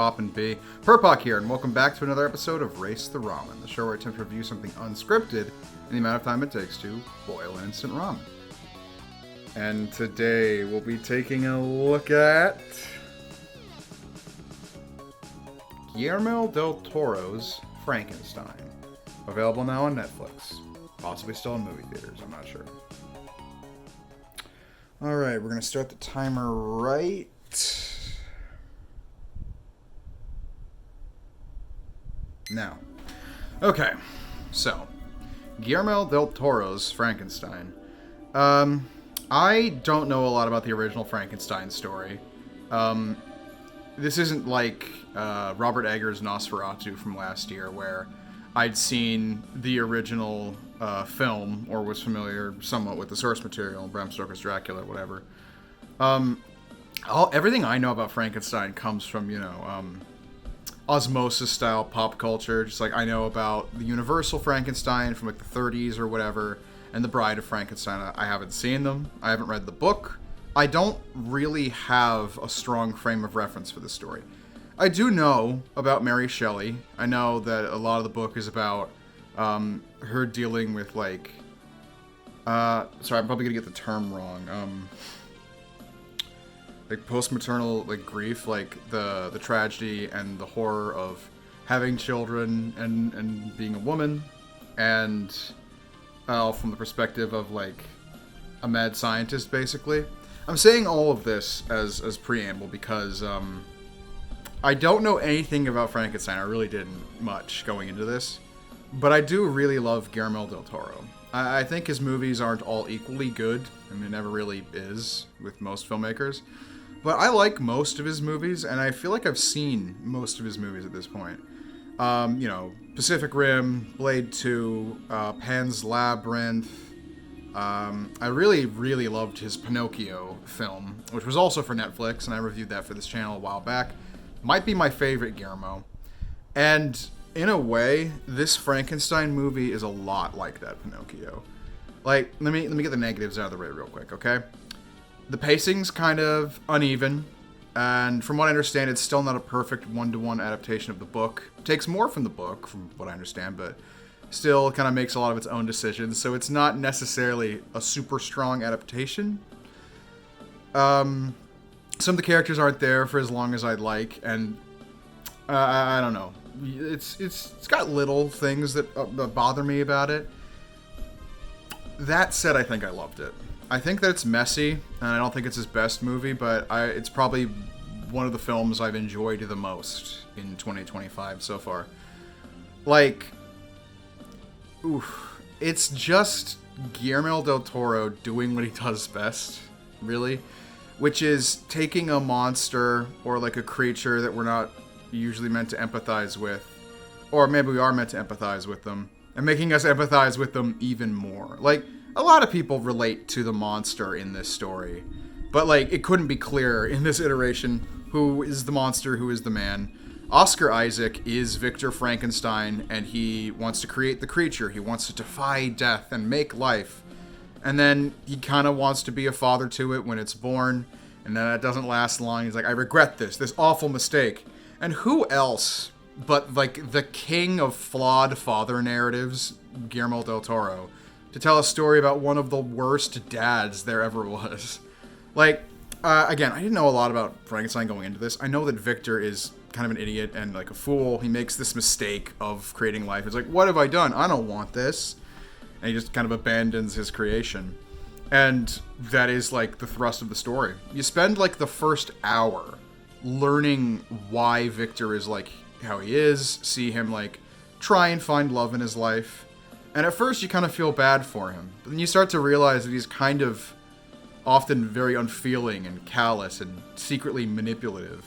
poppin' be? Purpok here, and welcome back to another episode of Race the Ramen, the show where I attempt to review something unscripted in the amount of time it takes to boil an instant ramen. And today we'll be taking a look at Guillermo Del Toro's Frankenstein. Available now on Netflix. Possibly still in movie theaters, I'm not sure. Alright, we're going to start the timer right now. Okay, so Guillermo Del Toro's Frankenstein. I don't know a lot about the original Frankenstein story. This isn't like Robert Eggers' Nosferatu from last year, where I'd seen the original film, or was familiar somewhat with the source material, Bram Stoker's Dracula, whatever. Everything I know about Frankenstein comes from, osmosis-style pop culture. Just like I know about the Universal Frankenstein from like the 30s or whatever, and the Bride of Frankenstein. I haven't seen them. I haven't read the book. I don't really have a strong frame of reference for this story. I do know about Mary Shelley. I know that a lot of the book is about her dealing with like... sorry, I'm probably going to get the term wrong. Like post-maternal like grief, like the tragedy and the horror of having children and being a woman, and from the perspective of like a mad scientist, basically. I'm saying all of this as preamble because I don't know anything about Frankenstein. I really didn't much going into this, but I do really love Guillermo del Toro. I think his movies aren't all equally good. I mean, it never really is with most filmmakers. But I like most of his movies, and I feel like I've seen most of his movies at this point. Pacific Rim, Blade 2, Pan's Labyrinth. I really, really loved his Pinocchio film, which was also for Netflix, and I reviewed that for this channel a while back. Might be my favorite Guillermo. And in a way, this Frankenstein movie is a lot like that Pinocchio. Like, let me get the negatives out of the way real quick, okay? The pacing's kind of uneven, and from what I understand, it's still not a perfect one-to-one adaptation of the book. It takes more from the book, from what I understand, but still kind of makes a lot of its own decisions, so it's not necessarily a super strong adaptation. Some of the characters aren't there for as long as I'd like, and I don't know. It's got little things that bother me about it. That said, I think I loved it. I think that it's messy, and I don't think it's his best movie, but it's probably one of the films I've enjoyed the most in 2025 so far. Like, it's just Guillermo del Toro doing what he does best, really, which is taking a monster or like a creature that we're not usually meant to empathize with, or maybe we are meant to empathize with them, and making us empathize with them even more. Like, a lot of people relate to the monster in this story, but like it couldn't be clearer in this iteration who is the monster, who is the man. Oscar Isaac is Victor Frankenstein, and he wants to create the creature. He wants to defy death and make life, and then he kind of wants to be a father to it when it's born, and then it doesn't last long. He's like, I regret this awful mistake. And who else but like the king of flawed father narratives, Guillermo del Toro, to tell a story about one of the worst dads there ever was. Like, again, I didn't know a lot about Frankenstein going into this. I know that Victor is kind of an idiot and like a fool. He makes this mistake of creating life. He's like, what have I done? I don't want this. And he just kind of abandons his creation. And that is like the thrust of the story. You spend like the first hour learning why Victor is like how he is, see him like try and find love in his life. And at first you kind of feel bad for him, but then you start to realize that he's kind of often very unfeeling and callous and secretly manipulative.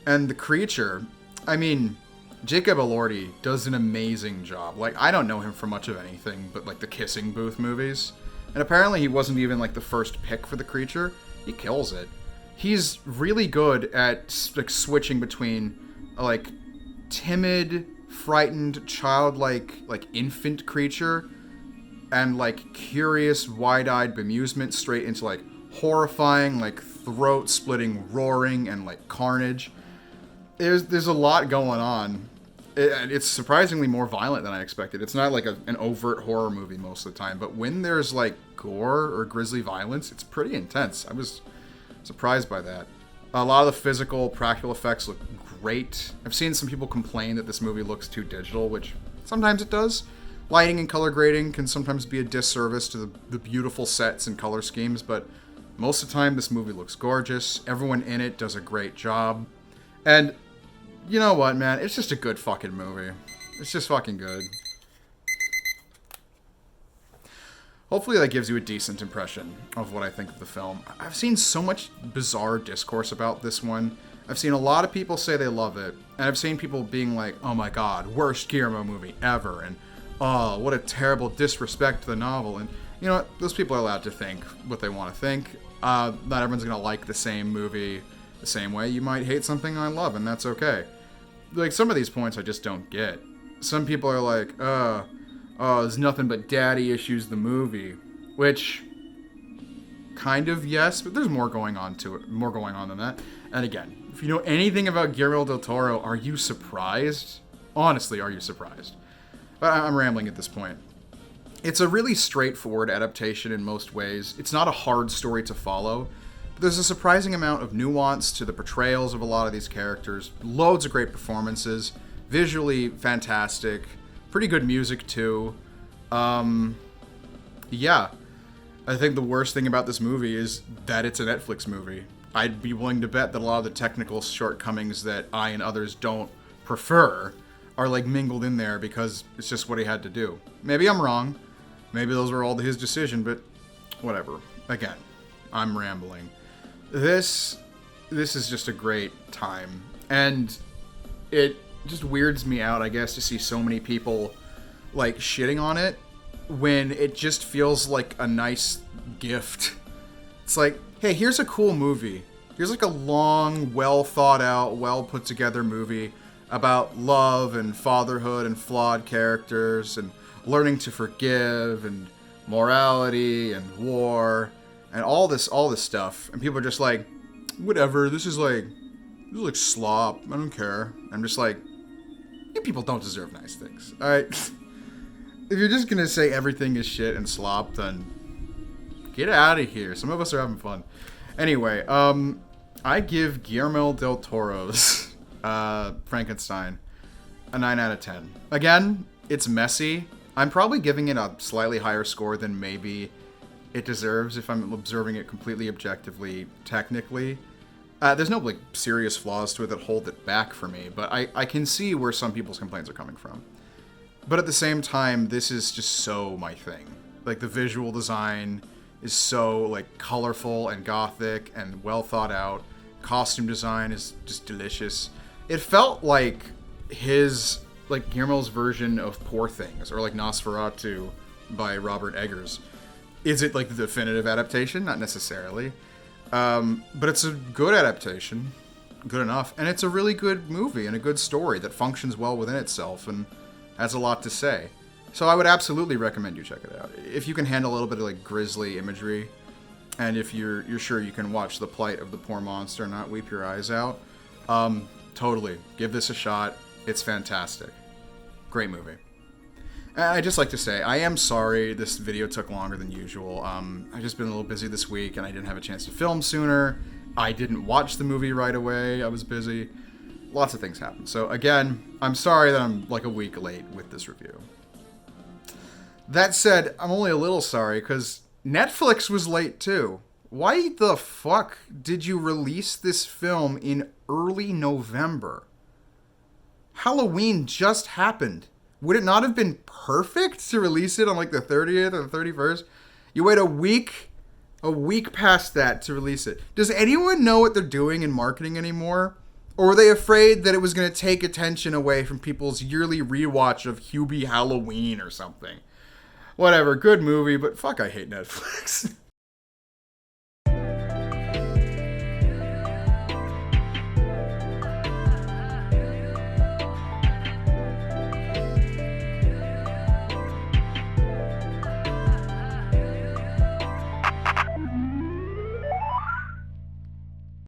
And the creature, I mean, Jacob Elordi does an amazing job. Like, I don't know him for much of anything but like the Kissing Booth movies. And apparently he wasn't even like the first pick for the creature. He kills it. He's really good at like switching between like timid, frightened, childlike, like infant creature and like curious, wide-eyed bemusement straight into like horrifying, like throat-splitting roaring and like carnage. there's a lot going on. It's surprisingly more violent than I expected. It's not like an overt horror movie most of the time, but when there's like gore or grisly violence, it's pretty intense. I was surprised by that. A lot of the physical, practical effects look great. I've seen some people complain that this movie looks too digital, which sometimes it does. Lighting and color grading can sometimes be a disservice to the beautiful sets and color schemes, but most of the time this movie looks gorgeous. Everyone in it does a great job. And you know what, man? It's just a good fucking movie. It's just fucking good. Hopefully that gives you a decent impression of what I think of the film. I've seen so much bizarre discourse about this one. I've seen a lot of people say they love it. And I've seen people being like, oh my god, worst Guillermo movie ever. And, oh, what a terrible disrespect to the novel. And, you know what? Those people are allowed to think what they want to think. Not everyone's going to like the same movie the same way. You might hate something I love, and that's okay. Like, some of these points I just don't get. Some people are like, oh, there's nothing but daddy issues, the movie. Which, kind of, yes, but there's more going on to it. More going on than that. And again, if you know anything about Guillermo Del Toro, are you surprised? Honestly, are you surprised? But I'm rambling at this point. It's a really straightforward adaptation in most ways. It's not a hard story to follow. There's a surprising amount of nuance to the portrayals of a lot of these characters. Loads of great performances. Visually fantastic. Pretty good music, too. Yeah. I think the worst thing about this movie is that it's a Netflix movie. I'd be willing to bet that a lot of the technical shortcomings that I and others don't prefer are, like, mingled in there because it's just what he had to do. Maybe I'm wrong. Maybe those were all his decision, but whatever. Again, I'm rambling. This is just a great time, and it just weirds me out, I guess, to see so many people like shitting on it when it just feels like a nice gift. It's like, hey, here's a cool movie. Here's like a long, well thought out, well put together movie about love and fatherhood and flawed characters and learning to forgive and morality and war and all this stuff, and people are just like, whatever, this is like slop, I don't care. I'm just like, you people don't deserve nice things, alright? If you're just gonna say everything is shit and slop, then get out of here. Some of us are having fun. Anyway, I give Guillermo Del Toro's Frankenstein a 9 out of 10. Again, it's messy. I'm probably giving it a slightly higher score than maybe it deserves if I'm observing it completely objectively, technically. There's no like serious flaws to it that hold it back for me, but I can see where some people's complaints are coming from. But at the same time, this is just so my thing. Like, the visual design is so like colorful and gothic and well thought out. Costume design is just delicious. It felt like Guillermo's version of Poor Things, or like Nosferatu by Robert Eggers. Is it like the definitive adaptation? Not necessarily. But it's a good adaptation. Good enough. And it's a really good movie and a good story that functions well within itself and has a lot to say. So I would absolutely recommend you check it out. If you can handle a little bit of like grisly imagery, and if you're sure you can watch the plight of the poor monster and not weep your eyes out, totally. Give this a shot. It's fantastic. Great movie. I'd just like to say, I am sorry this video took longer than usual. I've just been a little busy this week, and I didn't have a chance to film sooner. I didn't watch the movie right away. I was busy. Lots of things happened. So again, I'm sorry that I'm like a week late with this review. That said, I'm only a little sorry, because Netflix was late too. Why the fuck did you release this film in early November? Halloween just happened. Would it not have been perfect to release it on like the 30th or the 31st? You wait a week past that to release it. Does anyone know what they're doing in marketing anymore? Or were they afraid that it was going to take attention away from people's yearly rewatch of Hubie Halloween or something? Whatever, good movie, but fuck, I hate Netflix.